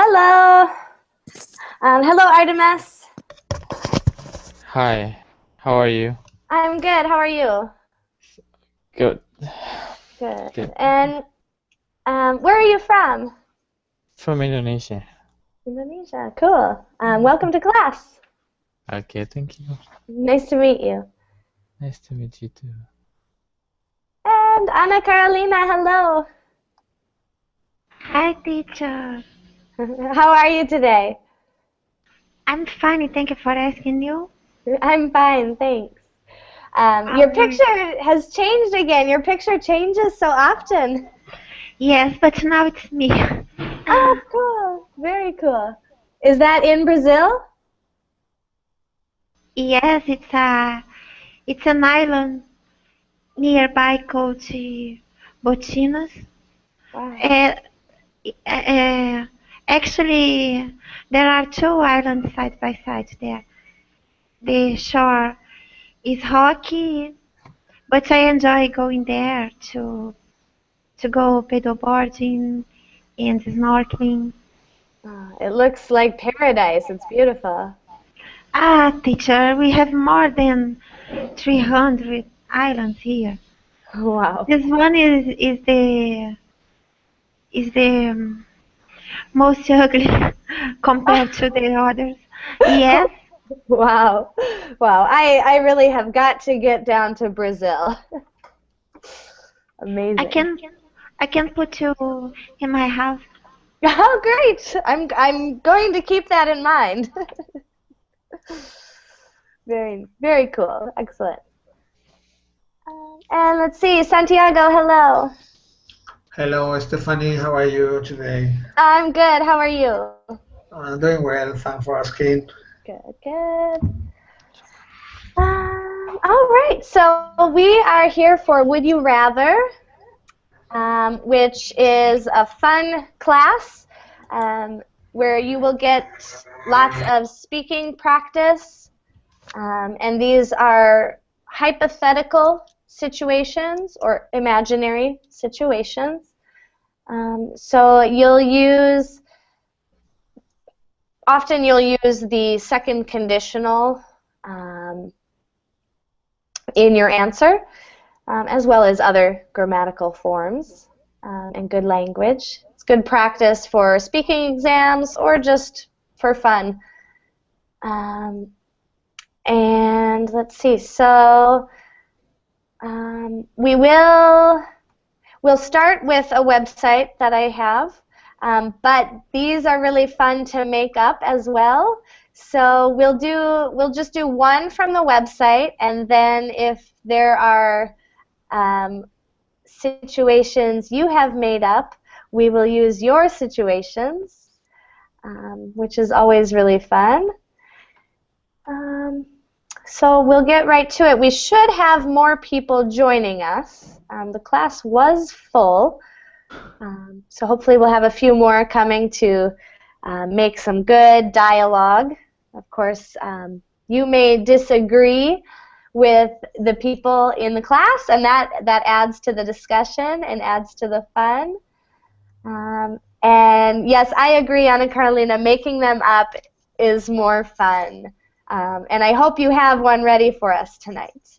Hello. Hello, Artemis. Hi, how are you? I'm good. How are you? Good. Good. Good. And where are you from? From Indonesia. Indonesia. Cool. Welcome to class. Okay, thank you. Nice to meet you. Nice to meet you too. And Ana Carolina, hello. Hi, teacher. How are you today? I'm fine. Thank you for asking you. I'm fine, thanks. Your picture has changed again. Your picture changes so often. Yes, but now it's me. Oh, cool. Very cool. Is that in Brazil? Yes, it's an island nearby called Botinas. Wow. Uh, actually, there are two islands side by side there. The shore is rocky, but I enjoy going there to go paddleboarding and snorkeling. It looks like paradise. It's beautiful. Teacher, we have more than 300 islands here. Wow. This one is the most ugly compared to the others. Yes, Wow. Wow. I really have got to get down to Brazil. I Amazing. can I can put you in my house. Oh, great. I'm going to keep that in mind. Very cool. Excellent. And let's see, Santiago, hello. Hello, Stephanie. How are you today? I'm good. How are you? I'm doing well. Thanks for asking. Good. All right. So we are here for Would You Rather, which is a fun class where you will get lots of speaking practice, and these are hypothetical situations or imaginary situations. So often you'll use the second conditional in your answer, as well as other grammatical forms and good language. It's good practice for speaking exams or just for fun. And let's see, so we'll start with a website that I have, but these are really fun to make up as well. So we'll just do one from the website, and then if there are situations you have made up, we will use your situations, which is always really fun. So we'll get right to it. We should have more people joining us. The class was full, so hopefully we'll have a few more coming to make some good dialogue. Of course, you may disagree with the people in the class, and that adds to the discussion and adds to the fun. And yes, I agree, Ana Carolina, making them up is more fun. And I hope you have one ready for us tonight.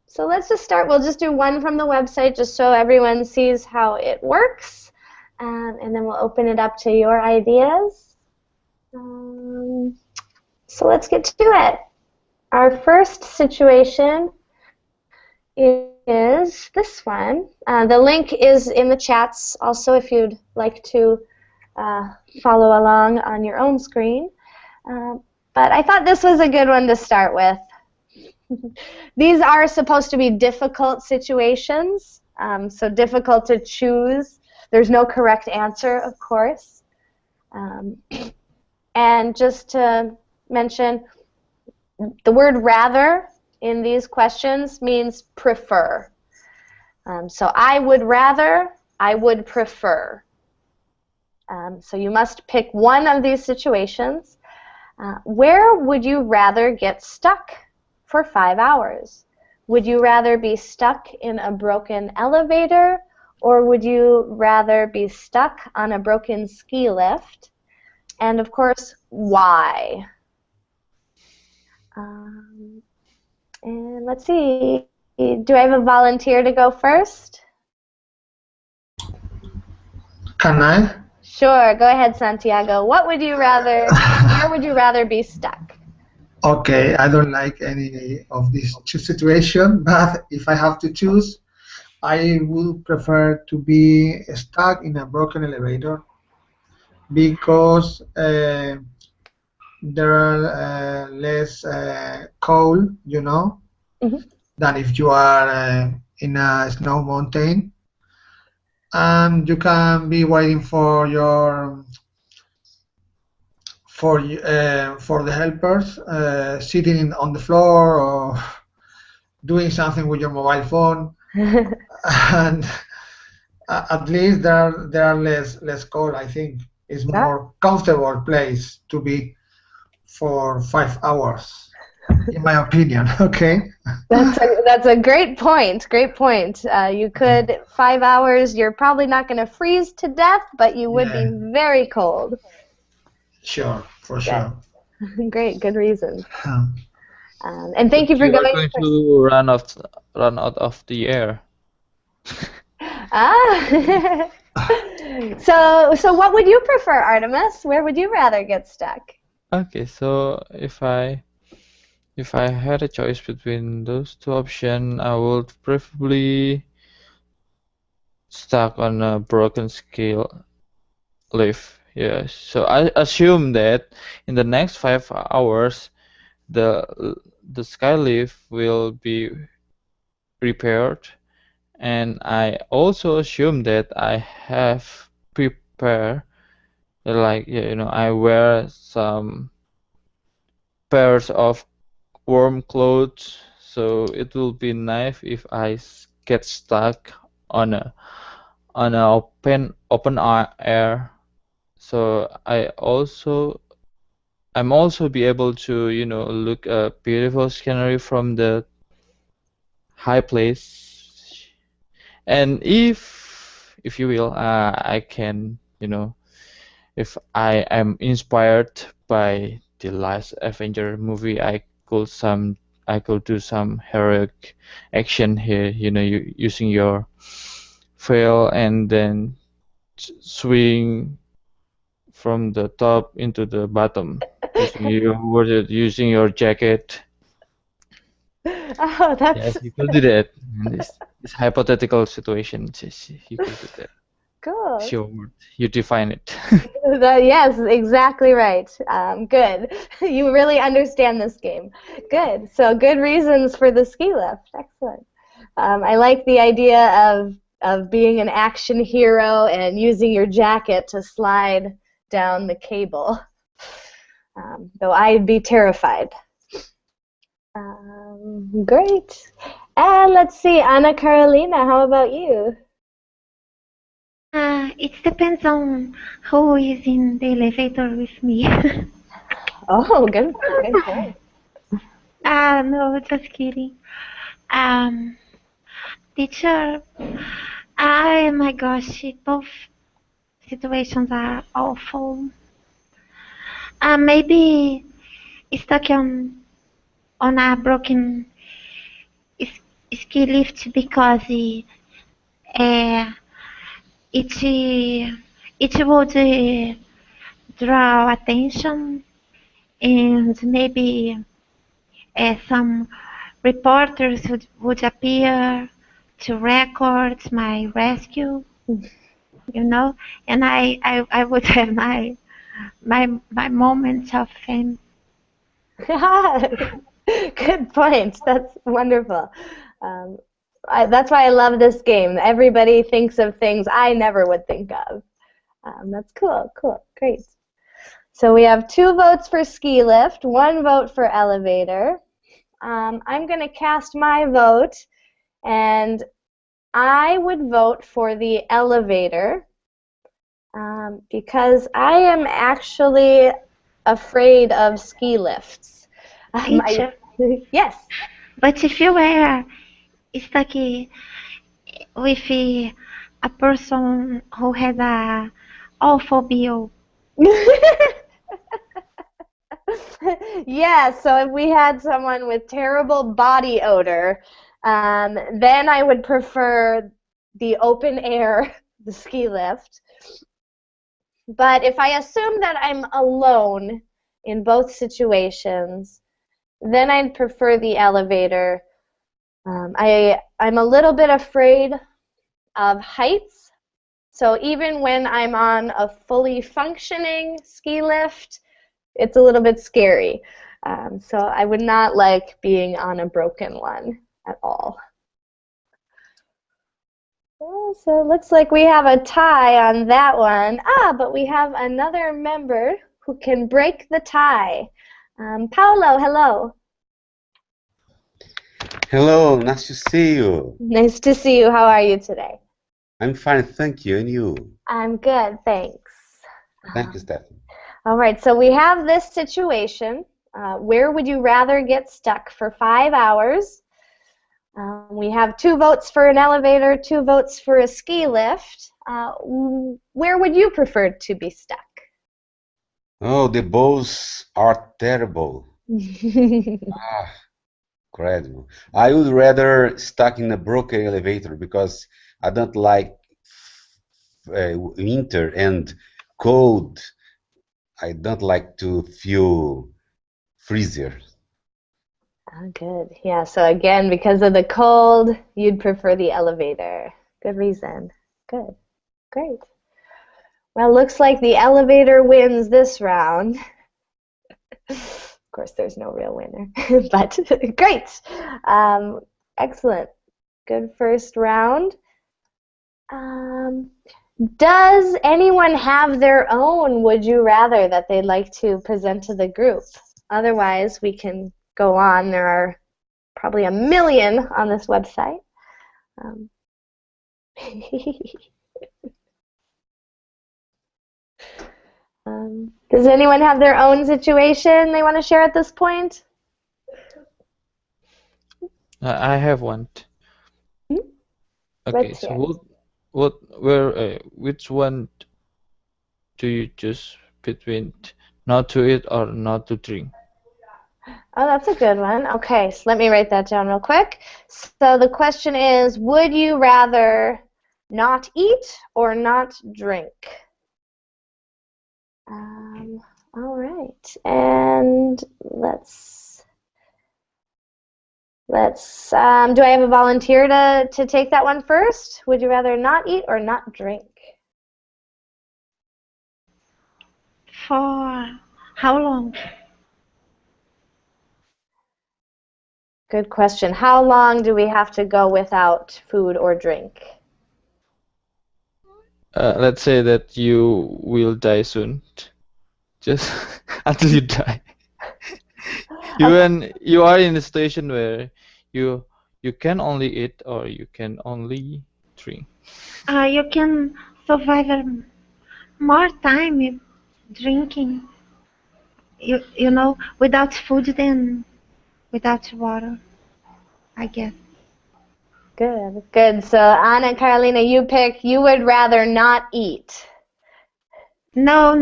So let's just start. We'll just do one from the website just so everyone sees how it works. And then we'll open it up to your ideas. So let's get to it. Our first situation is this one. The link is in the chats also if you'd like to follow along on your own screen. But I thought this was a good one to start with. These are supposed to be difficult situations, so difficult to choose. There's no correct answer, of course. And just to mention, the word rather in these questions means prefer. So I would rather, I would prefer. So you must pick one of these situations. Where would you rather get stuck for 5 hours? Would you rather be stuck in a broken elevator or would you rather be stuck on a broken ski lift? And of course, why? And let's see, do I have a volunteer to go first? Can I? Sure, go ahead, Santiago. What would you rather, where would you rather be stuck? Okay, I don't like any of these two situations, but if I have to choose, I would prefer to be stuck in a broken elevator because there are less cold, Mhm. than if you are in a snow mountain, and you can be waiting for your for the helpers sitting on the floor or doing something with your mobile phone, and at least there are less cold. I think it's more comfortable place to be for 5 hours, in my opinion. Okay. That's a great point. Great point. You could 5 hours. You're probably not going to freeze to death, but you would be very cold. Sure, for sure. Great, good reason. And thank you for You are going going first. to run out of the air. Ah. So what would you prefer, Artemis? Where would you rather get stuck? Okay, so if I had a choice between those two options, I would preferably stuck on a broken scale lift. Yes. So I assume that in the next 5 hours, the sky lift will be repaired, and I also assume that I have prepared, like I wear some pairs of warm clothes, so it will be nice if I get stuck on a open air. So I'm also be able to look a beautiful scenery from the high place, and if you will, I can if I am inspired by the last Avenger movie, I could do some heroic action here, using your fail and then swing from the top into the bottom using your jacket. Oh, that's Yes, you could do that. In this hypothetical situation, you could do that. cool. Sure, you define it. Yes, exactly right. Good. You really understand this game. Good. So good reasons for the ski lift. Excellent. I like the idea of being an action hero and using your jacket to slide down the cable. Though I'd be terrified. Great. And let's see, Anna Carolina, how about you? It depends on who is in the elevator with me. Oh, good point. No, just kidding. Teacher, oh my gosh, both situations are awful. Maybe stuck on a broken ski lift because uh, it would draw attention, and maybe some reporters would appear to record my rescue, and I would have my moments of fame. Good point. That's wonderful. That's why I love this game. Everybody thinks of things I never would think of. That's cool. Great. So we have 2 votes for ski lift, 1 vote for elevator. I'm going to cast my vote, and I would vote for the elevator because I am actually afraid of ski lifts. Teacher, Yes. but if you were stuck with a person who has a awful bill. Yeah, so if we had someone with terrible body odor, then I would prefer the open air, the ski lift. But if I assume that I'm alone in both situations, then I'd prefer the elevator. I'm a little bit afraid of heights, so even when I'm on a fully functioning ski lift, it's a little bit scary. So I would not like being on a broken one at all. Well, so it looks like we have a tie on that one. But we have another member who can break the tie. Paulo, hello. Hello, nice to see you. Nice to see you. How are you today? I'm fine, thank you. And you? I'm good, thanks. Thank you, Stephanie. All right, so we have this situation. Where would you rather get stuck for 5 hours? We have 2 votes for an elevator, 2 votes for a ski lift. Where would you prefer to be stuck? Oh, the bows are terrible. Incredible. I would rather stuck in a broken elevator because I don't like winter and cold. I don't like to feel freezer. Oh, good. Yeah, so again, because of the cold, you'd prefer the elevator. Good reason. Good. Great. Well, looks like the elevator wins this round. Of course, there's no real winner, but great. Excellent. Good first round. Does anyone have their own would you rather that they'd like to present to the group? Otherwise, we can go on. There are probably a million on this website. Does anyone have their own situation they want to share at this point? I have one. Okay, Let's so hear. which one do you choose between not to eat or not to drink? Oh, that's a good one. Okay, so let me write that down real quick. So the question is, would you rather not eat or not drink? All right, and let's do I have a volunteer to take that one first? Would you rather not eat or not drink? For how long? Good question. How long do we have to go without food or drink? Let's say that you will die soon. Just until you die. You are in a situation where you can only eat or you can only drink. You can survive more time if drinking. You know, without food than without water, I guess. Good, good. So Anna, Carolina, you would rather not eat. No.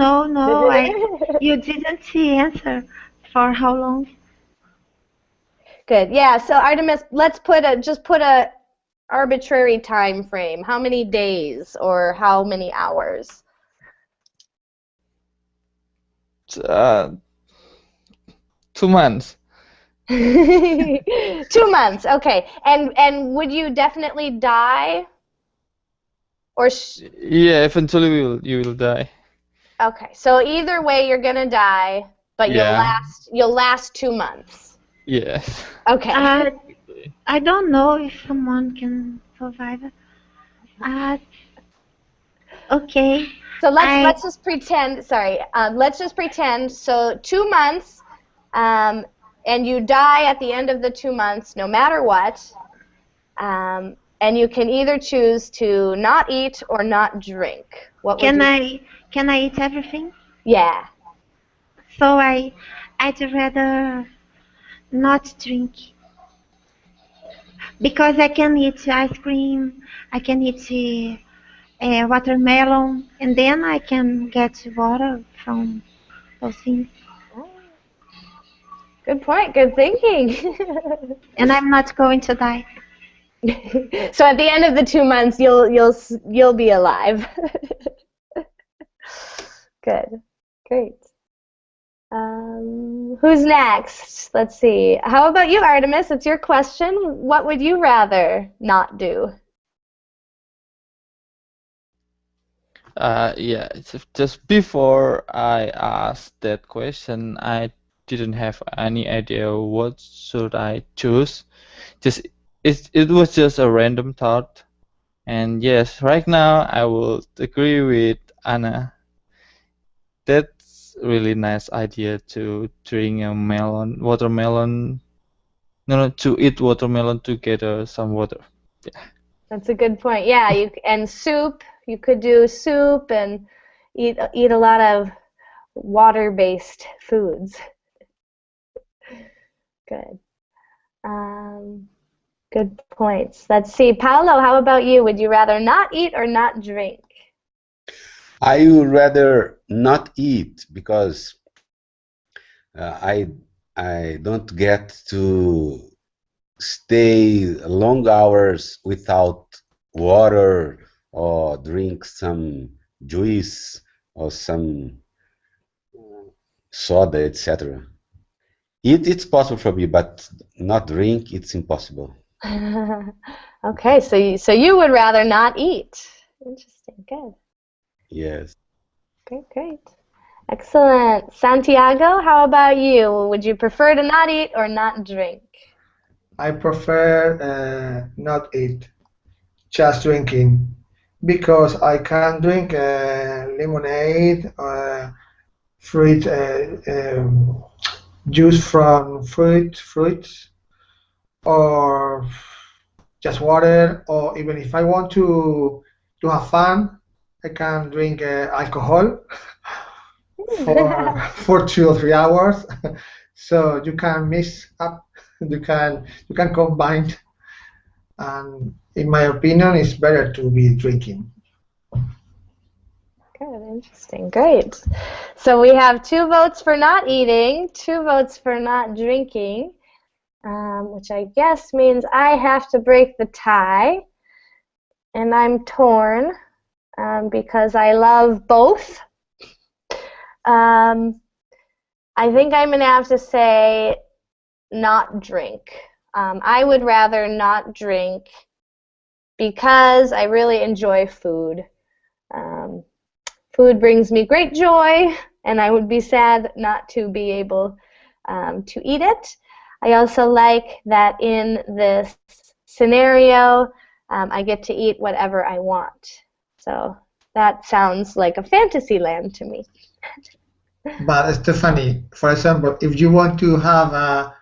You didn't answer for how long. Good. Yeah. So Artemis, let's just put a arbitrary time frame. How many days or how many hours? 2 months. 2 months. Okay. And would you definitely die? Or Yeah, eventually you will die. okay. So either way, you're gonna die, but Yeah. you'll last 2 months. Yes. Okay. I don't know if someone can survive. Okay. So let's just pretend. Sorry. Let's just pretend. So 2 months, and you die at the end of the 2 months, no matter what. And you can either choose to not eat or not drink. What would you? Can I eat everything? Yeah. So I'd rather not drink because I can eat ice cream. I can eat watermelon, and then I can get water from those things. Good point. Good thinking. And I'm not going to die. So at the end of the 2 months, you'll be alive. Good. Great. Who's next? Let's see. How about you, Artemis? It's your question. What would you rather not do? Yeah, just before I asked that question, I didn't have any idea what should I choose. It was just a random thought. And yes, right now I will agree with Anna. That's really nice idea to drink a watermelon. No, to eat watermelon to get some water. Yeah. That's a good point. Yeah, and soup. You could do soup and eat a lot of water-based foods. Good. Good points. Let's see. Paolo, how about you? Would you rather not eat or not drink? I would rather not eat because I don't get to stay long hours without water or drink some juice or some soda, etc. It's possible for me, but not drink, it's impossible. Okay, so you would rather not eat. Interesting. Good. Yes. Great. Excellent. Santiago, how about you? Would you prefer to not eat or not drink? I prefer not eat, just drinking, because I can drink lemonade, fruit juice from fruits, or just water, or even if I want to have fun, I can drink alcohol for 2 or 3 hours. So you can mix up, you can combine, and in my opinion, it's better to be drinking. Good, interesting, great. So we have 2 votes for not eating, 2 votes for not drinking, which I guess means I have to break the tie, and I'm torn because I love both. I think I'm going to have to say not drink. I would rather not drink because I really enjoy food. Food brings me great joy, and I would be sad not to be able to eat it. I also like that in this scenario, I get to eat whatever I want. So that sounds like a fantasy land to me. But Stephanie, for example, if you want to have a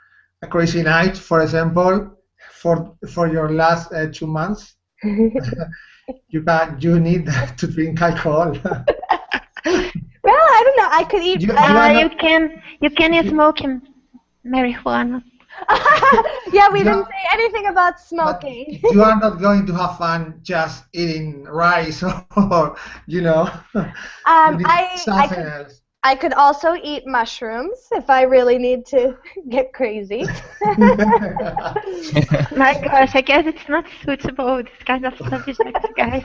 crazy night, for example, for your last 2 months, you need to drink alcohol. Well, I don't know. I could eat. You can smoke marijuana. Yeah, we didn't say anything about smoking. You are not going to have fun just eating rice or you need something else. I could also eat mushrooms if I really need to get crazy. My gosh, I guess it's not suitable, this kind of subject, guys.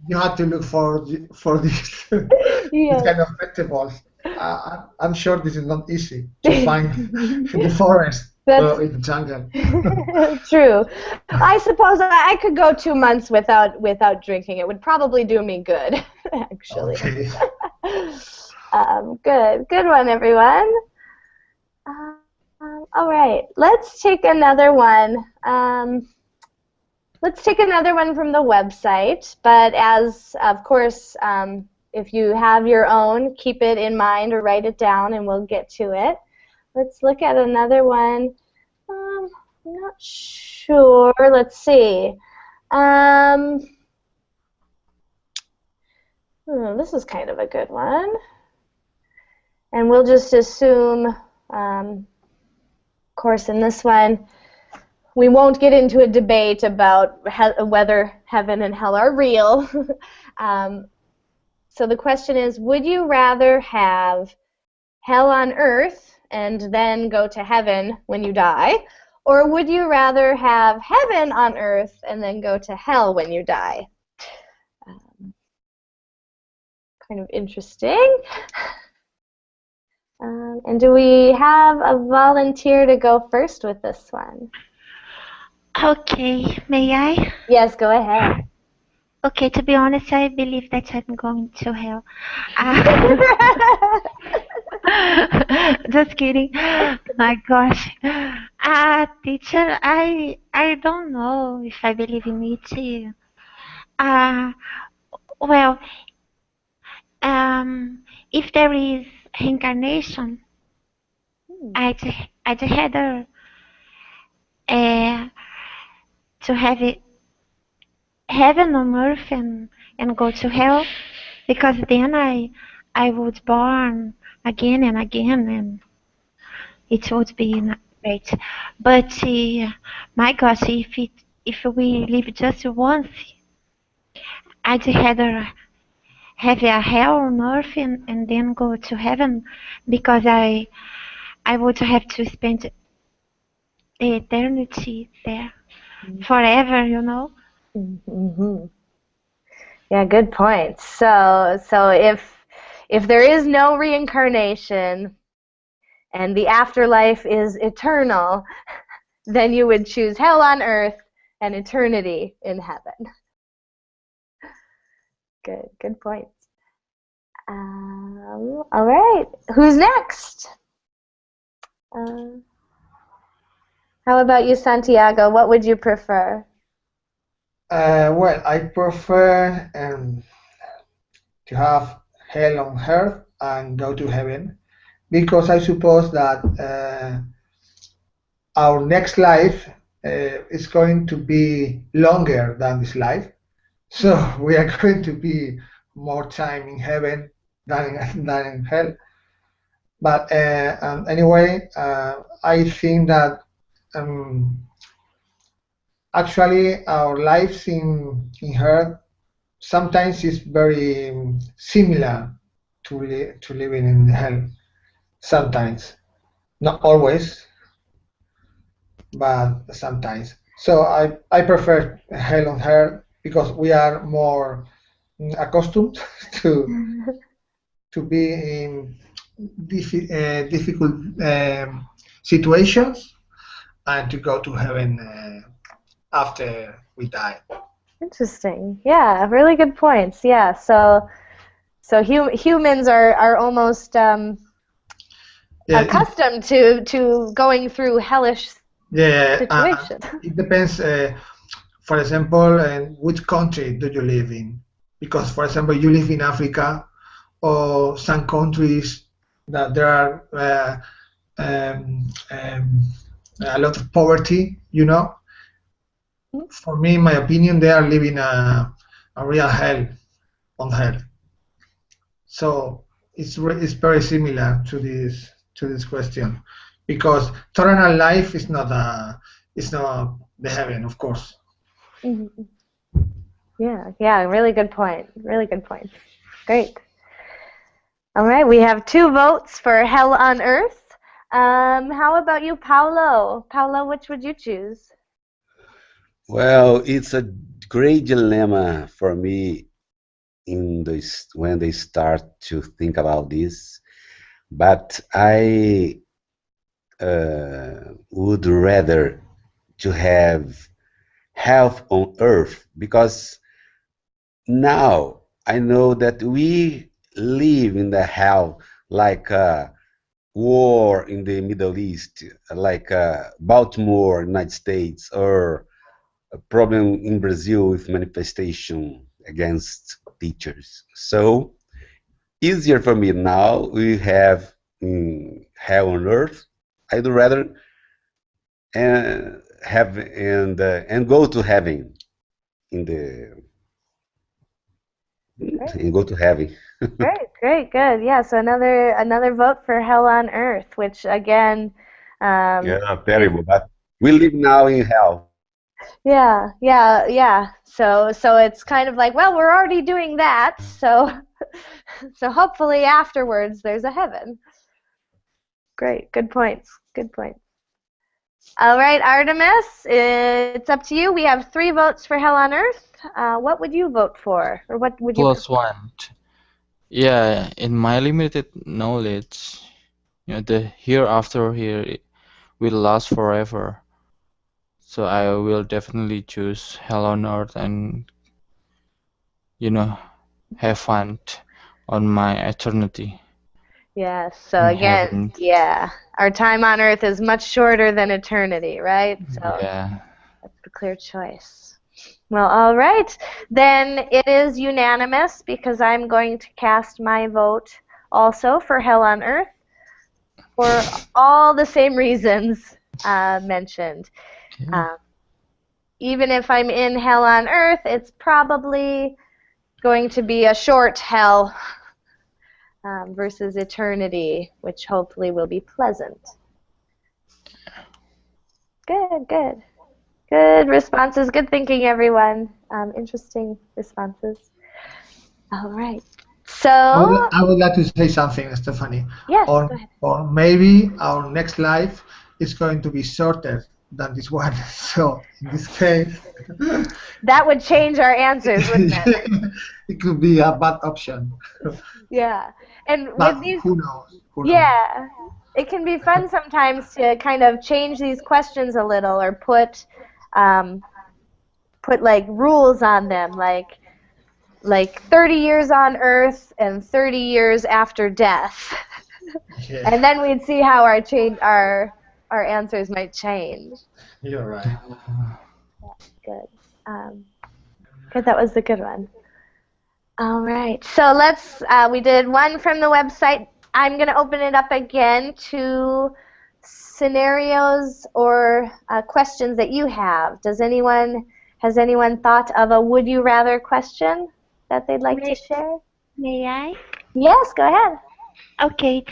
You have to look for this, this kind of vegetables. I'm sure this is not easy to find in the forest or in the jungle. True. I suppose I could go 2 months without drinking. It would probably do me good, actually. Okay. Good one, everyone. All right, let's take another one. Let's take another one from the website, but as, of course, if you have your own, keep it in mind or write it down and we'll get to it. Let's look at another one. I'm not sure. Let's see. This is kind of a good one. And we'll just assume, of course, in this one, we won't get into a debate about whether heaven and hell are real. So the question is, would you rather have hell on earth and then go to heaven when you die, or would you rather have heaven on earth and then go to hell when you die? Kind of interesting. And do we have a volunteer to go first with this one? Okay, may I? Yes, go ahead. Okay, to be honest, I believe that I'm going to hell. Just kidding. My gosh. Teacher, I don't know if I believe in it. Well, if there is reincarnation, I'd rather to have it heaven on earth and go to hell, because then I would born again and again, and it would be great. But my gosh, if we live just once, I'd rather have a hell on earth and then go to heaven, because I would have to spend the eternity there forever, you know. Mm-hmm. Yeah, good point. So if there is no reincarnation and the afterlife is eternal, then you would choose hell on earth and eternity in heaven. Good point. All right, who's next? How about you, Santiago? What would you prefer? Well, I prefer to have hell on earth and go to heaven, because I suppose that our next life is going to be longer than this life, so we are going to be more time in heaven than in hell. But anyway, I think that actually our lives in earth sometimes is very similar to living in hell. Sometimes, not always, but sometimes. So I prefer hell on earth, because we are more accustomed to be in difficult situations, and to go to heaven after we die. Interesting. Yeah, really good points. Yeah, so humans are almost accustomed to going through hellish situations. It depends. For example, which country do you live in? Because, for example, you live in Africa, or some countries that there are a lot of poverty, you know. For me, in my opinion, they are living a real hell on earth. So it's very similar to this question, because eternal life is not the heaven, of course. Mm-hmm. Yeah, really good point. Really good point. Great. All right, we have 2 votes for hell on earth. How about you, Paulo? Paulo, which would you choose? Well, it's a great dilemma for me when they start to think about this, but I would rather to have health on earth, because now I know that we live in the hell, like war in the Middle East, like Baltimore, United States, or a problem in Brazil with manifestation against teachers. So easier for me now. We have hell on earth. I'd rather have and go to heaven and go to heaven. Great, good. Yeah, so another vote for hell on earth, which again. Yeah, terrible. But We live now in hell. Yeah, yeah, yeah. So it's kind of like, well, we're already doing that, so so hopefully afterwards there's a heaven. Great, good points. Good points. All right, Artemis, it's up to you. We have 3 votes for Hell on Earth. What would you vote for, or what would you Plus prefer? 1. Yeah, in my limited knowledge, the hereafter here will last forever. So I will definitely choose Hell on Earth and, have fun on my eternity Yes, so in again, heaven. yeah, our time on Earth is much shorter than eternity, right? So Yeah. that's the clear choice. Well, all right. Then it is unanimous because I'm going to cast my vote also for Hell on Earth for all the same reasons mentioned. Okay. Even if I'm in Hell on Earth, it's probably going to be a short hell versus eternity, which hopefully will be pleasant. Good, good. Good responses. Good thinking, everyone. Interesting responses. All right. So, I would like to say something, Stephanie. yes, Or, go ahead. or maybe our next life is going to be shorter than this one. So in this case, That would change our answers, wouldn't it? it could be a bad option. Yeah. And But with these, who knows? Who knows? yeah, it can be fun sometimes to kind of change these questions a little or um, put like rules on them, like 30 years on Earth and 30 years after death. Yeah, And then we'd see how our answers might change. you're right. Good. Good, that was a good one. All right, so we did one from the website. I'm going to open it up again to scenarios or questions that you have. Has anyone thought of a would you rather question that they'd like to share? May I? Yes, go ahead. Okay,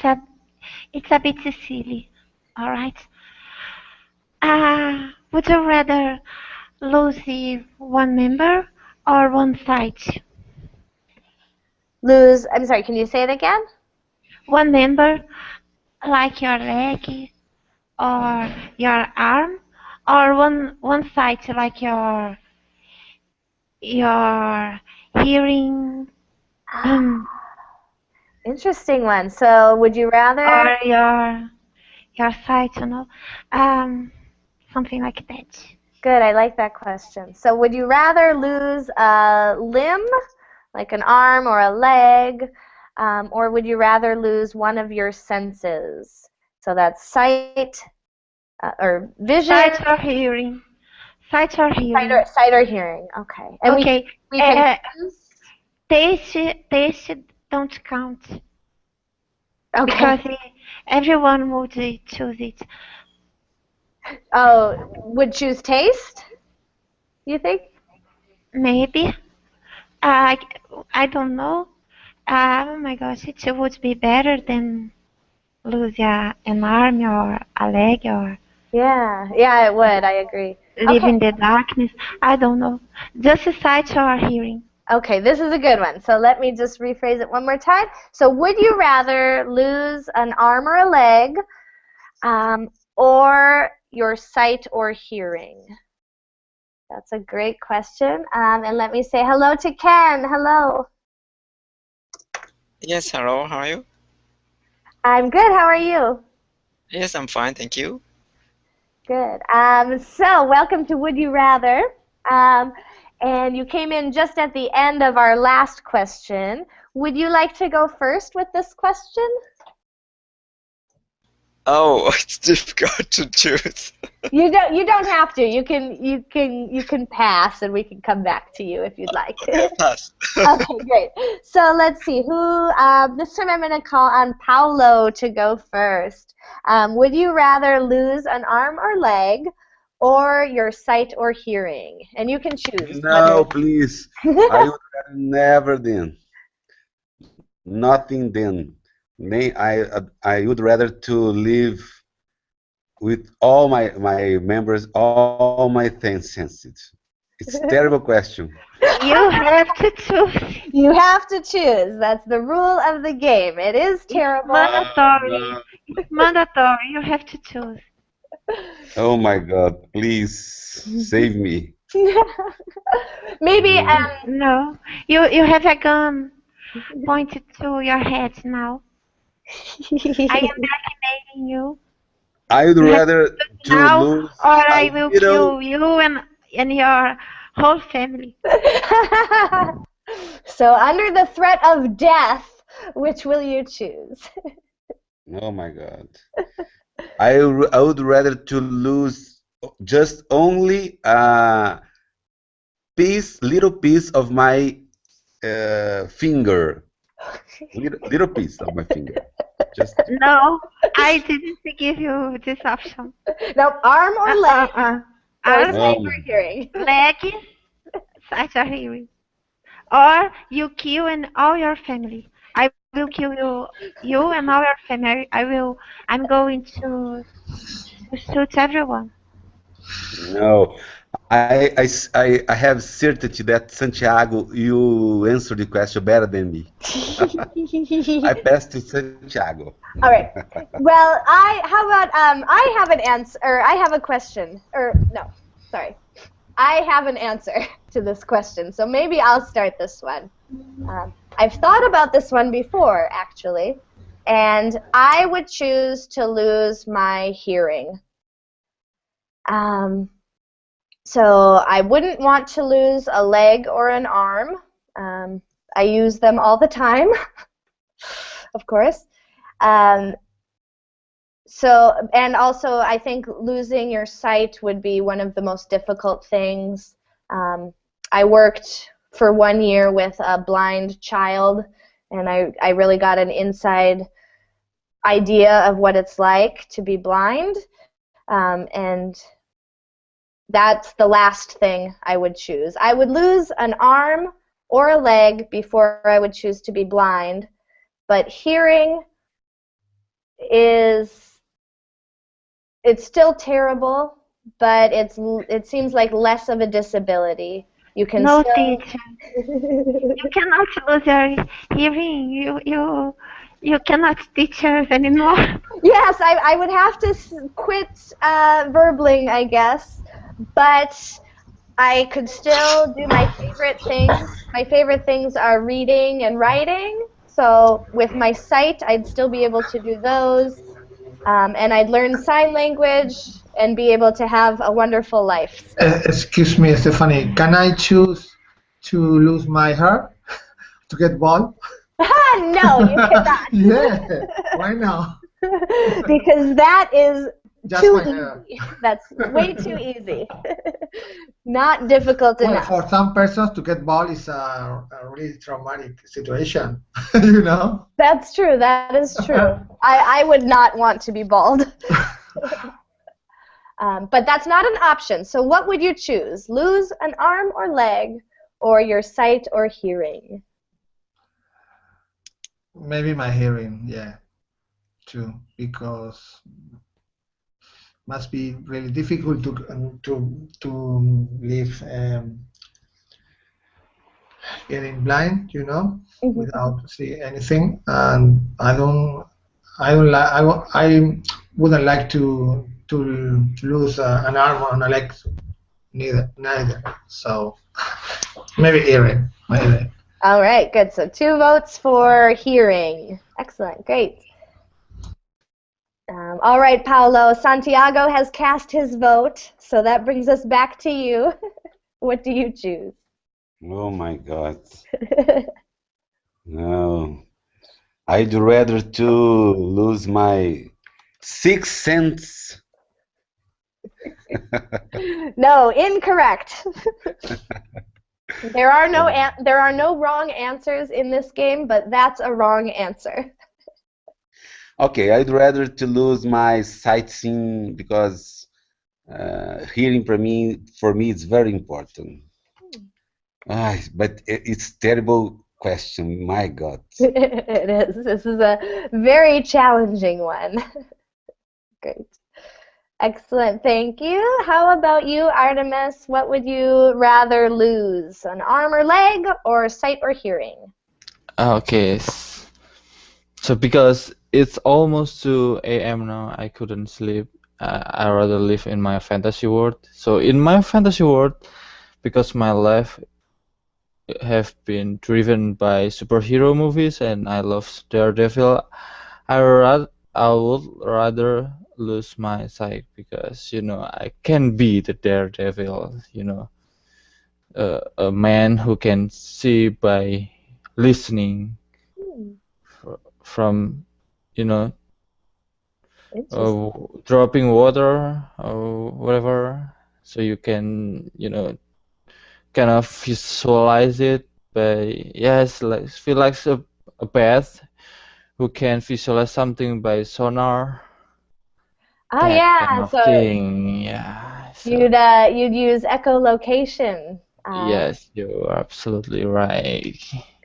it's a bit silly. All right. Would you rather lose one member or one side? I'm sorry, can you say it again? One member, like your leg or your arm, or one side, like your hearing, Interesting one. So would you rather? or your sight, something like that. Good, I like that question. So would you rather lose a limb, like an arm or a leg, or would you rather lose one of your senses? So that's sight or vision, Sight or hearing. Sight or hearing. sight or hearing. Okay. And Okay. we can choose? Taste don't count Okay. because everyone would choose it. Oh, would choose taste, you think? Maybe. I don't know. Oh my gosh, it would be better than lose an arm or a leg or Yeah, yeah, it would. I agree. live Okay. in the darkness. I don't know. Just a sight or hearing. Okay, this is a good one. So let me just rephrase it one more time. So would you rather lose an arm or a leg or your sight or hearing? That's a great question. And let me say hello to Ken. Hello. Yes, hello, how are you? I'm good. How are you? Yes, I'm fine, thank you. Good. So welcome to Would You Rather. And you came in just at the end of our last question. Would you like to go first with this question? Oh, it's difficult to choose. You don't have to. You can pass, and we can come back to you if you'd like. Okay, pass. Okay, great. So let's see who. This time I'm going to call on Paulo to go first. Would you rather lose an arm or leg, or your sight or hearing? And you can choose. No, please. I would rather never then. Nothing then. I would rather to live with all my members, all my senses. It's a terrible question. You have to choose. You have to choose. That's the rule of the game. It is terrible. Mandatory. No. It's mandatory. You have to choose. Oh my God, please save me. Maybe No. You have a gun pointed to your head now. I am blackmailing you. I would You have rather to now, lose or a I will little. kill you and your whole family. so under the threat of death, which will you choose? Oh my God. I would rather to lose just only a little piece of my finger. Little piece of my finger. Just No, I didn't give you this option. Now, arm or leg, or Arm, sight um, or hearing? leg, sight or hearing. Or you kill and all your family. I will kill you and all your family. I'm going to shoot everyone. no. I have certainty that Santiago, you answered the question better than me. I passed to Santiago. All right. Well, how about I have an answer, or I have a question, or no, sorry. I have an answer to this question, so maybe I'll start this one. I've thought about this one before, actually, and I would choose to lose my hearing. So I wouldn't want to lose a leg or an arm. I use them all the time, of course. And also I think losing your sight would be one of the most difficult things. I worked for 1 year with a blind child, and I really got an inside idea of what it's like to be blind, and that's the last thing I would choose. I would lose an arm or a leg before I would choose to be blind, but hearing it's still terrible, but it seems like less of a disability. You can No, still teacher. You cannot lose your hearing. You cannot teach us anymore. Yes, I would have to quit verbling, I guess, but I could still do my favorite things. My favorite things are reading and writing, so with my sight, I'd still be able to do those, and I'd learn sign language and be able to have a wonderful life. Excuse me, Stephanie. Can I choose to lose my hair to get bald? No, you cannot. Yeah. Why not? Because that is Just too my hair. easy. That's way too easy. Not difficult Well, enough. for some persons, to get bald is a really traumatic situation. You know. That's true. That is true. I would not want to be bald. But that's not an option. So what would you choose? Lose an arm or leg, or your sight or hearing? Maybe my hearing, yeah, too, because must be really difficult to live getting blind, you know, without see anything. And I wouldn't like to lose an arm or a leg, neither. So maybe hearing, maybe. All right, good. So 2 votes for hearing. Excellent, great. All right, Paulo, Santiago has cast his vote, so that brings us back to you. What do you choose? Oh my God. No. I'd rather to lose my 6 cents. No, incorrect. There are no wrong answers in this game, but that's a wrong answer. Okay, I'd rather to lose my sightseeing because hearing for me is very important. But it's terrible question. My God. It is. This is a very challenging one. Great. Excellent, thank you. How about you, Artemis? What would you rather lose, an arm or leg, or sight or hearing? Okay, so because it's almost 2 a.m. now, I couldn't sleep. I rather live in my fantasy world. So in my fantasy world, because my life have been driven by superhero movies and I love Daredevil, I would rather lose my sight because I can be the Daredevil, a man who can see by listening Hmm, from you know interesting. dropping water or whatever, so you can kind of visualize it. But yes, like feel like a bath who can visualize something by sonar, Oh that kind yeah, of so thing. Yeah, so you'd use echolocation. yes, you're absolutely right.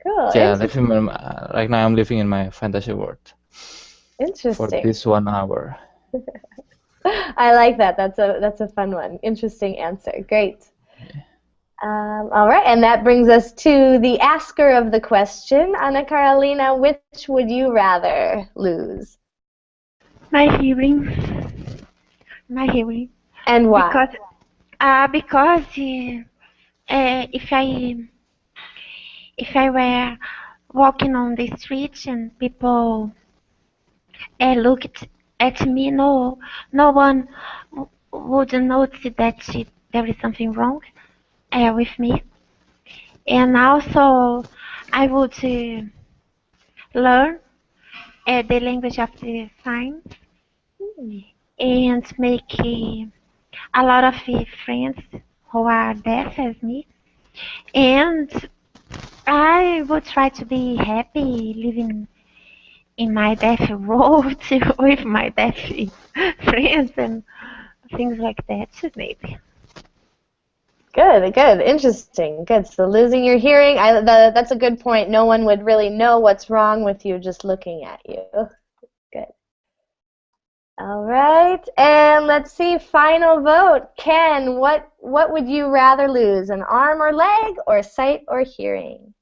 Cool, Yeah, right now I'm living in my fantasy world for interesting. this 1 hour. I like that. That's a fun one. Interesting answer. Great. All right, and that brings us to the asker of the question, Anna Carolina. Which would you rather lose, My hearing, my hearing, and why? because if I were walking on the street and people looked at me, no one would notice that there is something wrong with me. And also, I would learn the language of the signs Hmm, and make a lot of friends who are deaf as me. And I would try to be happy living in my deaf world with my deaf friends and things like that, maybe. good, good, interesting, good. So losing your hearing, that's a good point. No one would really know what's wrong with you just looking at you. Good. All right, and let's see, final vote. Ken, what would you rather lose, an arm or leg, or sight or hearing?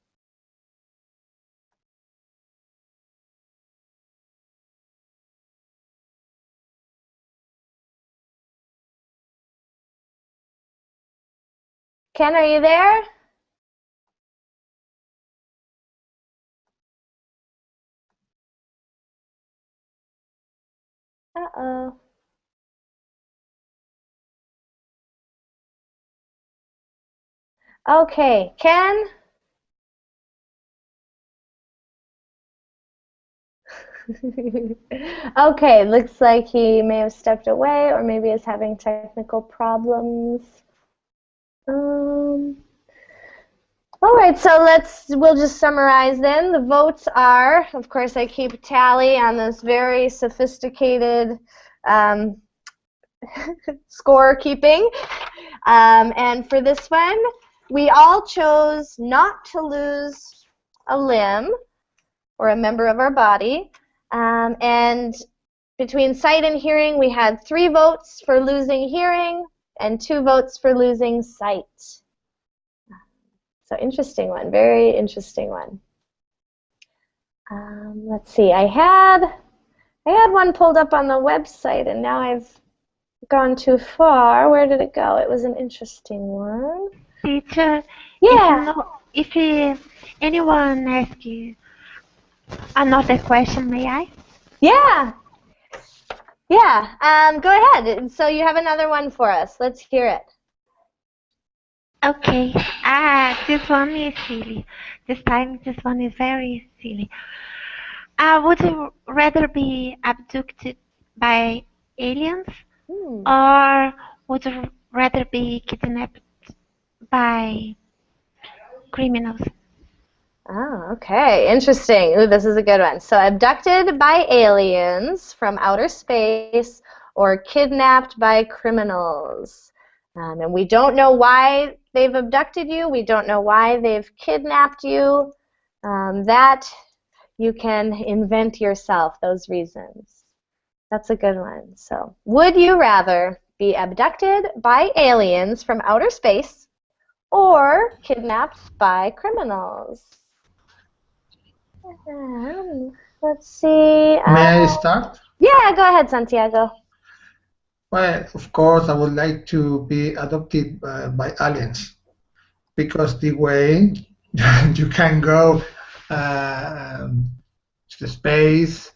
Ken, are you there? Uh-oh. Okay, Ken? Okay, looks like he may have stepped away or maybe is having technical problems. Um, all right, so we'll just summarize then. The votes are, of course, I keep tally on this very sophisticated um, score keeping. And for this one, we all chose not to lose a limb or a member of our body. And between sight and hearing, we had 3 votes for losing hearing and 2 votes for losing sight. So interesting one, very interesting one. Let's see, I had one pulled up on the website and now I've gone too far. Where did it go? It was an interesting one. Teacher, Yeah. if anyone asks you another question, may I? Yeah. Yeah. Go ahead. So you have another one for us. Let's hear it. Okay. This one is silly. This one is very silly. Would you rather be abducted by aliens Hmm. or would you rather be kidnapped by criminals? Oh, okay. Interesting. Ooh, this is a good one. So abducted by aliens from outer space or kidnapped by criminals. And we don't know why they've abducted you. We don't know why they've kidnapped you. That you can invent yourself, those reasons. That's a good one. So, would you rather be abducted by aliens from outer space or kidnapped by criminals? Let's see. May I start? Yeah, go ahead, Santiago. Well, of course, I would like to be adopted by aliens because the way you can go to the space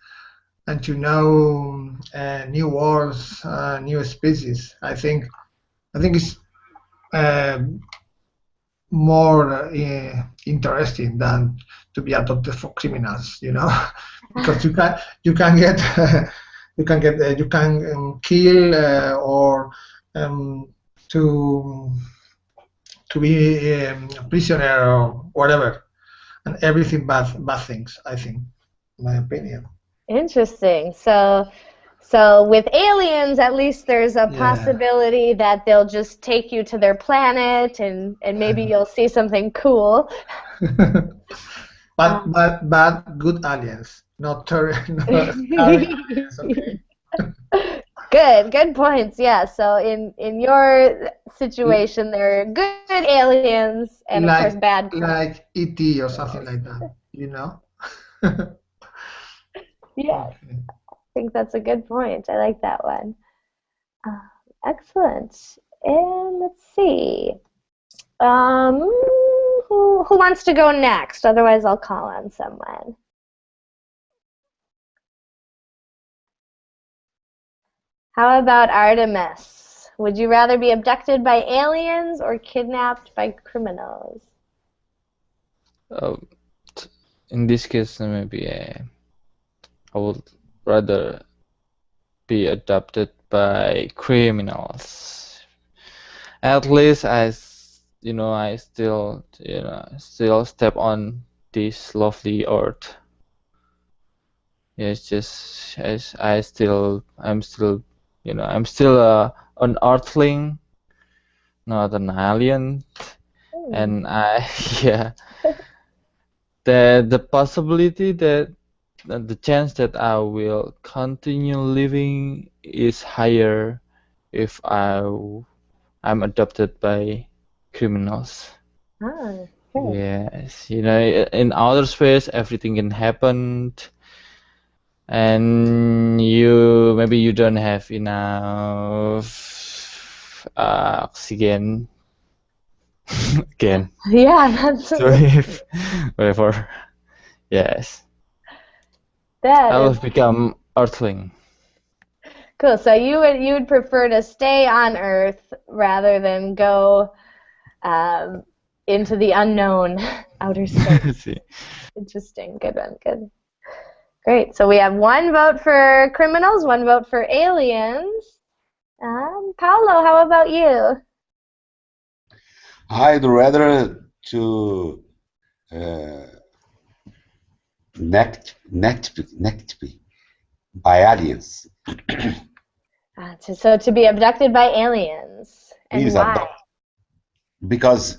and to know new worlds, new species. I think it's more interesting than to be adopted for criminals, because you can get you can kill or to be a prisoner or whatever, and everything bad things. I think, in my opinion. Interesting. So with aliens, at least there's a possibility that they'll just take you to their planet and maybe you'll see something cool. but good aliens, not aliens, okay? Good points. Yeah. So in your situation, there are good aliens and of course bad. Like E.T. or something like that, Yeah. I think that's a good point. I like that one. Excellent. And let's see. Who wants to go next? Otherwise, I'll call on someone. How about Artemis? Would you rather be abducted by aliens or kidnapped by criminals? In this case, maybe I would rather be adopted by criminals. At least I still step on this lovely earth. Yeah, it's just as I'm still an earthling, not an alien, and the possibility that the chance that I will continue living is higher if I'm adopted by criminals. Okay. Yes, in outer space everything can happen, and maybe you don't have enough oxygen again. Yeah, that's So if whatever, yes. I will become Earthling. Cool. So you would prefer to stay on Earth rather than go into the unknown outer space. Interesting. Good one. Good. Great. So we have one vote for criminals, one vote for aliens. Paulo, how about you? I'd rather to next by aliens. So to be abducted by aliens, and why? Because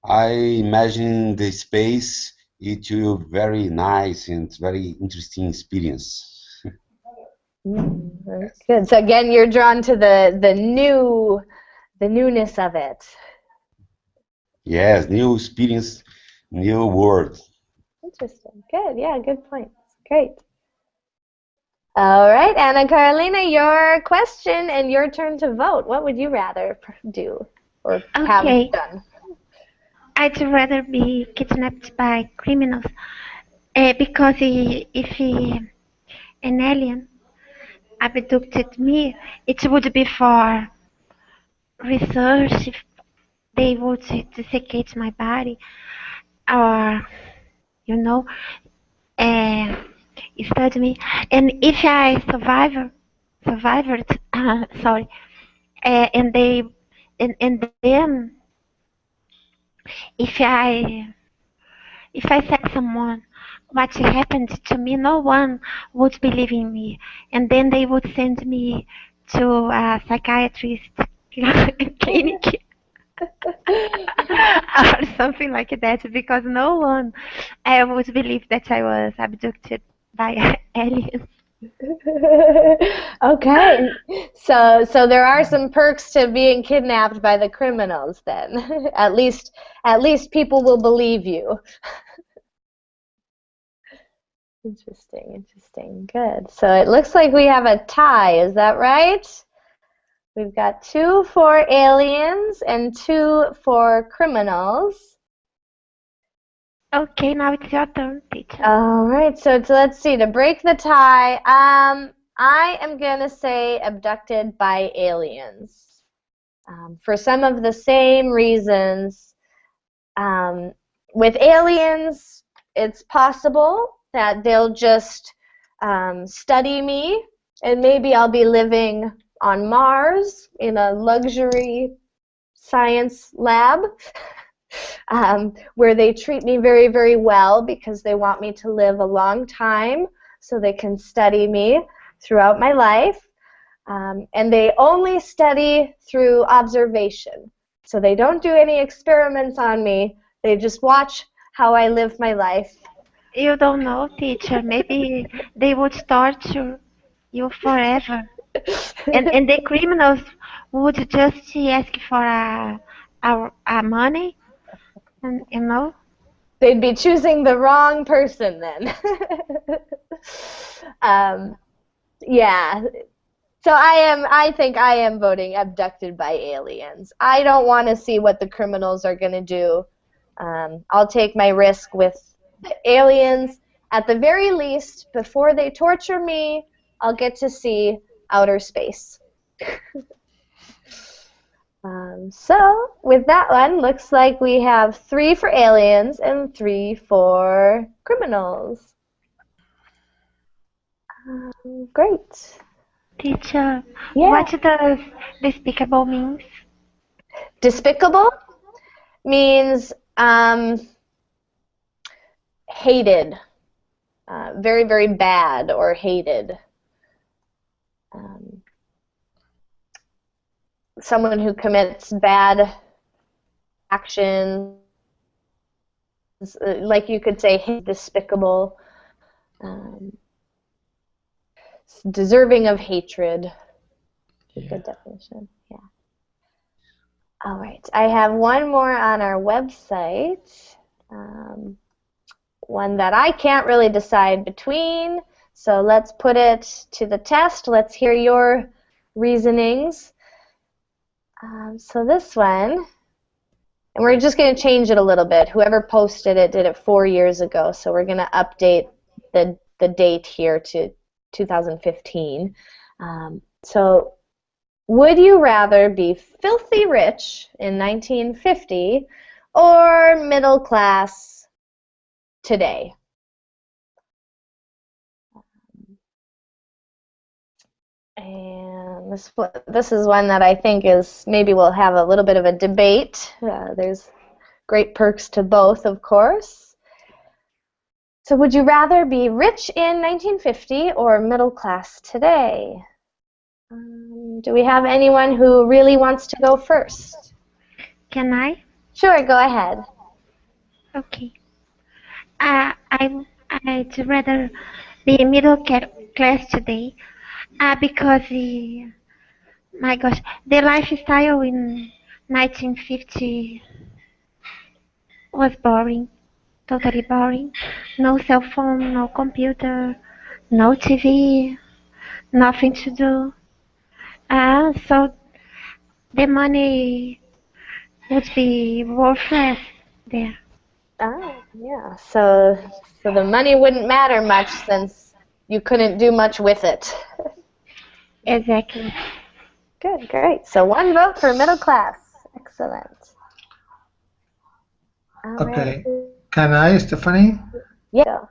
I imagine the space it will very nice and very interesting experience. Good. So again, you're drawn to the newness of it. Yes, new experience, new world. Interesting. Good. Yeah, good points. Great. All right, Anna Carolina, your question and your turn to vote. What would you rather do or have done? I'd rather be kidnapped by criminals because if an alien abducted me, it would be for research. If they would dissecate my body, or study me, and if I survived, sorry, and then if I tell someone what happened to me, no one would believe in me, and then they would send me to a psychiatrist clinic or something like that, because no one would believe that I was abducted by aliens. Okay, so there are some perks to being kidnapped by the criminals then. At least people will believe you. Interesting. Good. So it looks like we have a tie, is that right? We've got 2 for aliens and 2 for criminals. Okay, now it's your turn, teacher. All right, so let's see. To break the tie, I am going to say abducted by aliens. For some of the same reasons. With aliens, it's possible that they'll just study me, and maybe I'll be living on Mars in a luxury science lab. Where they treat me very, very well because they want me to live a long time so they can study me throughout my life. And they only study through observation. So they don't do any experiments on me. They just watch how I live my life. You don't know, teacher. Maybe they would torture you forever. And the criminals would just ask for a money, and you know. They'd be choosing the wrong person then. Yeah. So I think I am voting abducted by aliens. I don't want to see what the criminals are going to do. I'll take my risk with the aliens. At the very least, before they torture me, I'll get to see outer space. So with that one, looks like we have 3 for aliens and 3 for criminals. Great. Teacher, Yeah. what does despicable means? Despicable means hated, very, very bad or hated. Someone who commits bad actions, like you could say despicable, deserving of hatred. Yeah. Good definition. Yeah. All right. I have one more on our website. One that I can't really decide between. So let's put it to the test. Let's hear your reasonings. So this one, and we're just going to change it a little bit. Whoever posted it did it 4 years ago, so we're going to update the date here to 2015. So would you rather be filthy rich in 1950 or middle class today? And this is one that I think is maybe we'll have a little bit of a debate. There's great perks to both, of course. So would you rather be rich in 1950 or middle class today? Do we have anyone who really wants to go first? Can I? Sure, go ahead. Okay. I'd rather be middle class today, because my gosh, the lifestyle in 1950 was boring, totally boring. No cell phone, no computer, no TV, nothing to do. So the money would be worthless there. Oh, yeah. So the money wouldn't matter much since you couldn't do much with it. Exactly. Good, great. So 1 vote for middle class. Excellent. All Okay. right. Can I, Stephanie? Yeah.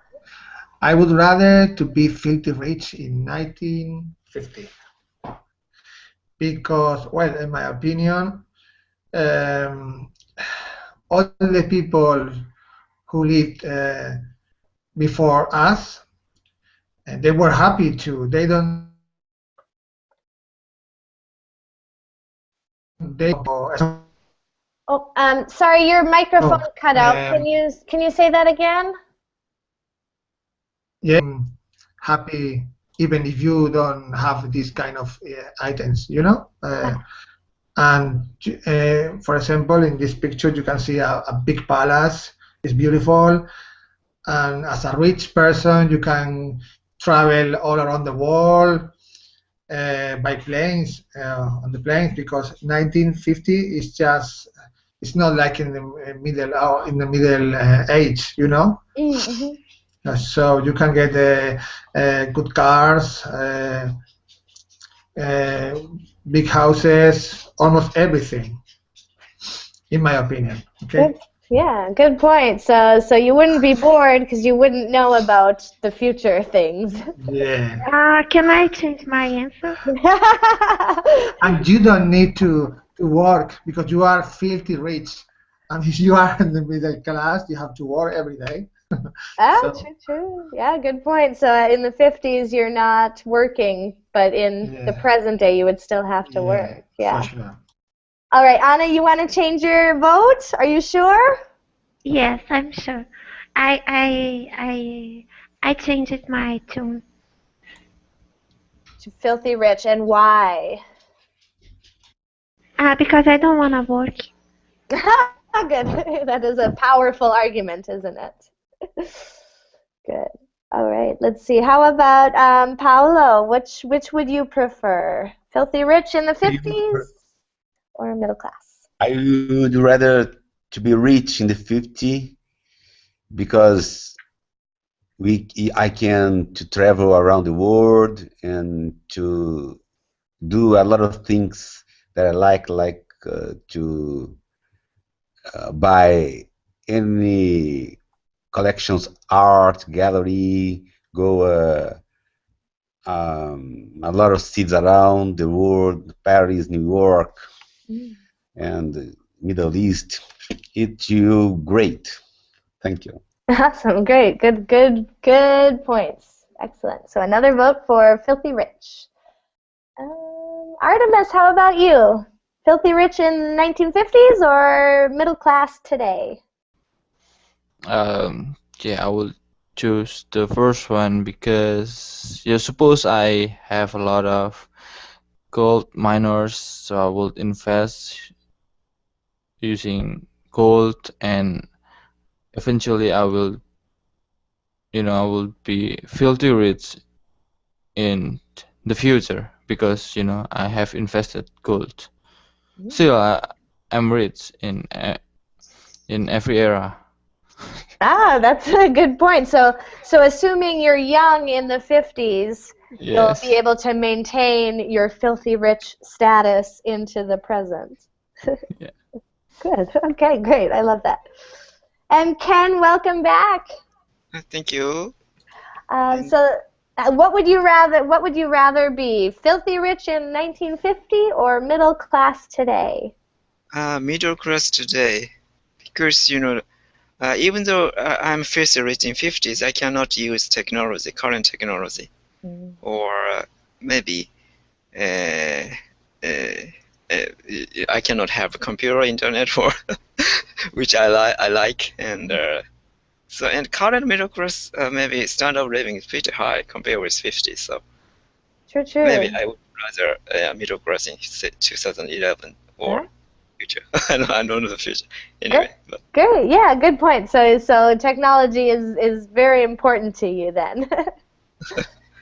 I would rather to be filthy rich in 1950 because, well, in my opinion, all the people who lived before us, and they were happy too. They don't. Oh, sorry, your microphone cut out. um, Can you say that again? Yeah, happy even if you don't have these kind of items, you know. And for example, in this picture, you can see a big palace. It's beautiful, and as a rich person, you can travel all around the world by planes, on the planes, because 1950 is just, it's not like in the middle age, you know. Mm-hmm. So you can get good cars, big houses, almost everything, in my opinion. Okay. Good. Yeah, good point. So you wouldn't be bored because you wouldn't know about the future things. Yeah. Can I change my answer? And you don't need to work because you are filthy rich. And if you are in the middle class, you have to work every day. Ah, true. Yeah, good point. So in the 50s, you're not working, but in the present day, you would still have to work. Yeah. For sure. All right, Anna, you want to change your vote? Are you sure? Yes, I'm sure. I changed my tune. To Filthy Rich, and why? Because I don't want to work. Good. That is a powerful argument, isn't it? Good. All right. Let's see. How about Paolo? Which would you prefer? Filthy Rich in the 50s or middle class? I would rather to be rich in the 50 because I can to travel around the world and to do a lot of things that I like to buy any collections, art gallery, go a lot of cities around the world, Paris, New York, and the Middle East. It's you great. Thank you. Awesome. Great. Good points. Excellent. So another vote for Filthy Rich. Artemis, how about you? Filthy Rich in 1950s or middle class today? Yeah, I will choose the first one because suppose I have a lot of gold miners, so I will invest using gold, and eventually I will be filthy rich in the future because I have invested gold. Still, I'm rich in every era. Ah, that's a good point. So assuming you're young in the 50s, you'll be able to maintain your filthy rich status into the present. Yeah. Good. Okay, great. I love that. And Ken, welcome back. Thank you. What would you rather be? Filthy rich in 1950 or middle class today? Middle class today, because even though I'm filthy rich in 50s, I cannot use current technology, or maybe I cannot have a computer, internet, for which I like, and and current middle class maybe standard of living is pretty high compared with 50s. So True. maybe I would rather middle class in 2011 or future. I don't know the future anyway. But. Great, yeah, good point. So technology is very important to you then.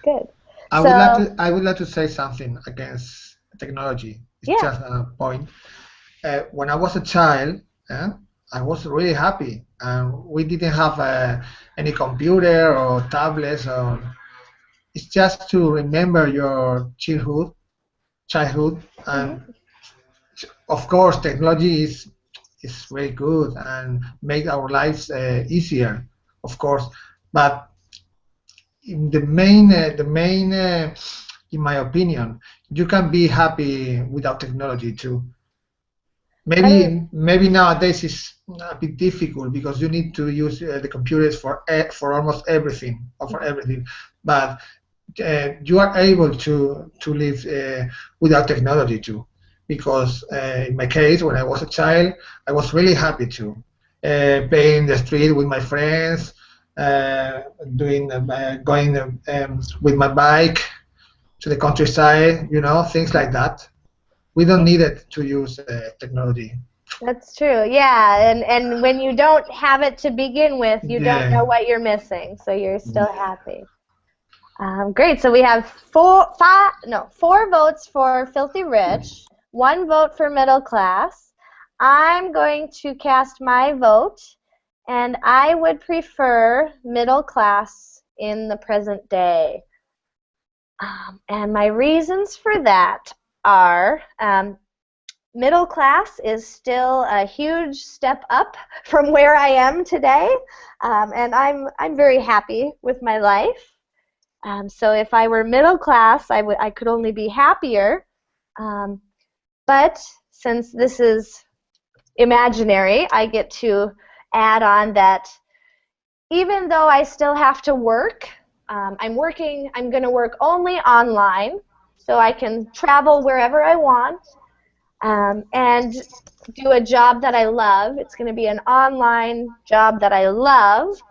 Good. I would like to say something against technology. It's just a point. When I was a child, I was really happy, and we didn't have any computer or tablets. It's just to remember your childhood, and of course, technology is very good and make our lives easier, of course. But the main, in my opinion, you can be happy without technology too. Maybe nowadays it's a bit difficult because you need to use the computers for almost everything, But you are able to live without technology too. Because in my case, when I was a child, I was really happy to play in the street with my friends, doing going with my bike to the countryside, things like that. We don't need it to use technology. That's true. Yeah, and when you don't have it to begin with, you don't know what you're missing, so you're still happy. Great. So we have four votes for Filthy Rich, 1 vote for Middle Class. I'm going to cast my vote, and I would prefer Middle Class in the present day. And my reasons for that are Middle Class is still a huge step up from where I am today, and I'm very happy with my life. So if I were middle class, I could only be happier. But since this is imaginary, I get to add on that even though I still have to work, I'm going to work only online, so I can travel wherever I want and do a job that I love. It's going to be an online job that I love.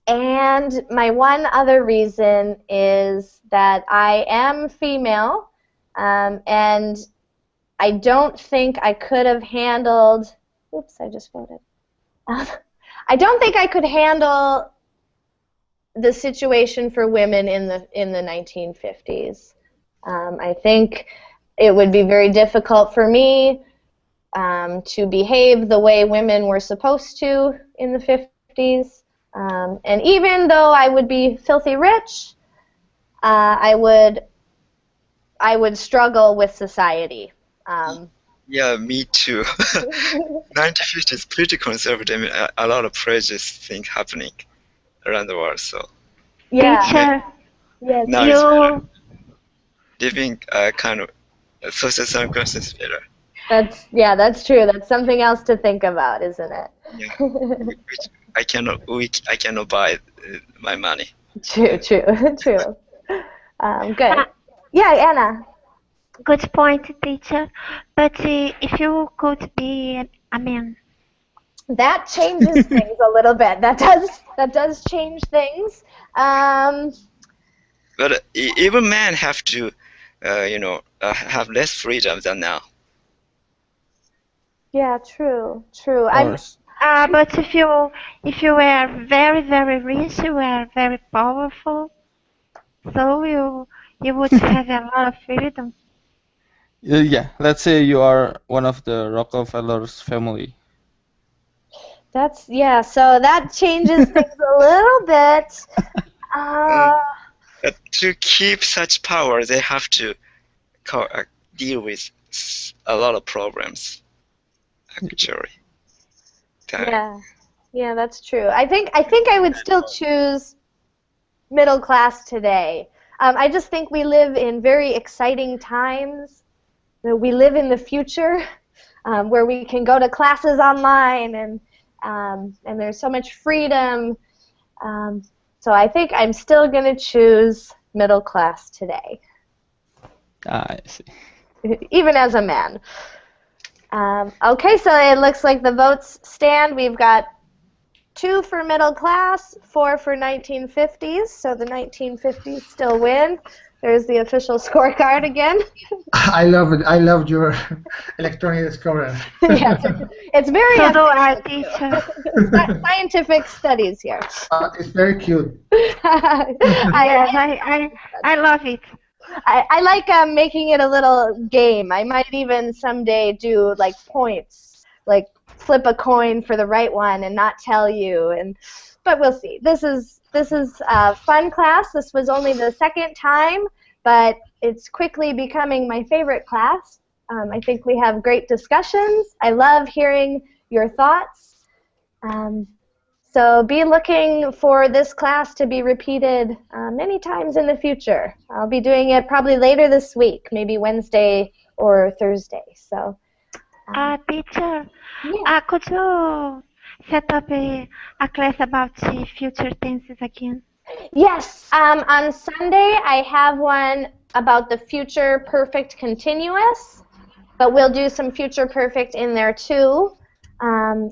And my one other reason is that I am female, and I don't think I could have handled. Oops, I just voted. I don't think I could handle the situation for women in the 1950s. I think it would be very difficult for me to behave the way women were supposed to in the 50s. And even though I would be filthy rich, I would struggle with society. Yeah, me too. 1950s is pretty conservative. I mean, a lot of prejudice things happening around the world. So Yeah. Teacher, Yes. now it's better. Living kind of social circumstances better. That's true. That's something else to think about, isn't it? Yeah. Which I cannot buy my money. True. Good. Yeah, Anna. good point, teacher. But if you could be a man, That changes things a little bit. That does change things. But even men have to, have less freedom than now. Yeah, true. but if you were very, very rich, you were very powerful, so you would have a lot of freedom. Yeah, let's say you are one of the Rockefeller's family. So that changes things a little bit. To keep such power, they have to deal with a lot of problems. Actually. Yeah, that's true. I think I would still choose middle class today. I just think we live in very exciting times. We live in the future, where we can go to classes online, and there's so much freedom. So I think I'm still going to choose middle class today. I see. Even as a man. Okay, so it looks like the votes stand. We've got 2 for middle class, 4 for 1950s, so the 1950s still win. There's the official scorecard again. I love it. I loved your electronic scorecard. Yes, it's very So do our teacher. scientific studies here. It's very cute. I love it. I like making it a little game. I might even someday do like points, like flip a coin for the right one and not tell you. But we'll see. This is a fun class. This was only the second time, but it's quickly becoming my favorite class. I think we have great discussions. I love hearing your thoughts. So be looking for this class to be repeated many times in the future. I'll be doing it probably later this week, maybe Wednesday or Thursday. So, Teacher, yeah. could you set up a class about the future tenses again? Yes, on Sunday I have one about the future perfect continuous, but we'll do some future perfect in there too.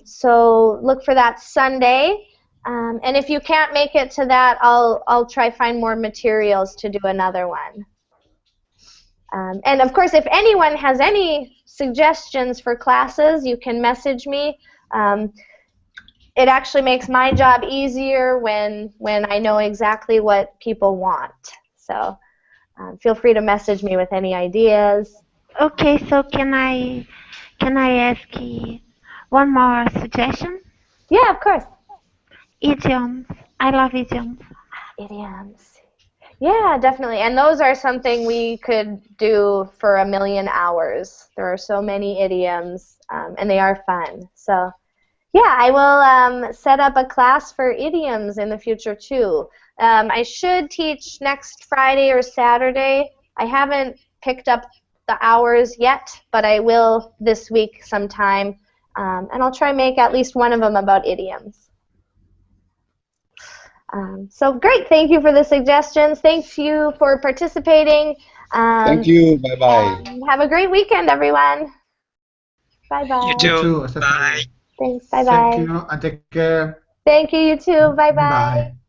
So look for that Sunday. And if you can't make it to that, I'll try find more materials to do another one. And of course, if anyone has any suggestions for classes, you can message me. It actually makes my job easier when I know exactly what people want. So feel free to message me with any ideas. Okay, so can I ask you one more suggestion? Yeah, of course. Idioms. I love idioms. Idioms. Yeah, definitely. And those are something we could do for 1,000,000 hours. There are so many idioms, and they are fun. So, yeah, I will set up a class for idioms in the future, too. I should teach next Friday or Saturday. I haven't picked up the hours yet, but I will this week sometime. And I'll try and make at least one of them about idioms. So great, thank you for the suggestions. Thank you for participating. Thank you. Bye-bye. Have a great weekend, everyone. Bye-bye. You too. You too, Bye. Thanks, bye-bye. Thank you, and take care. Thank you, you too. Bye-bye. Bye.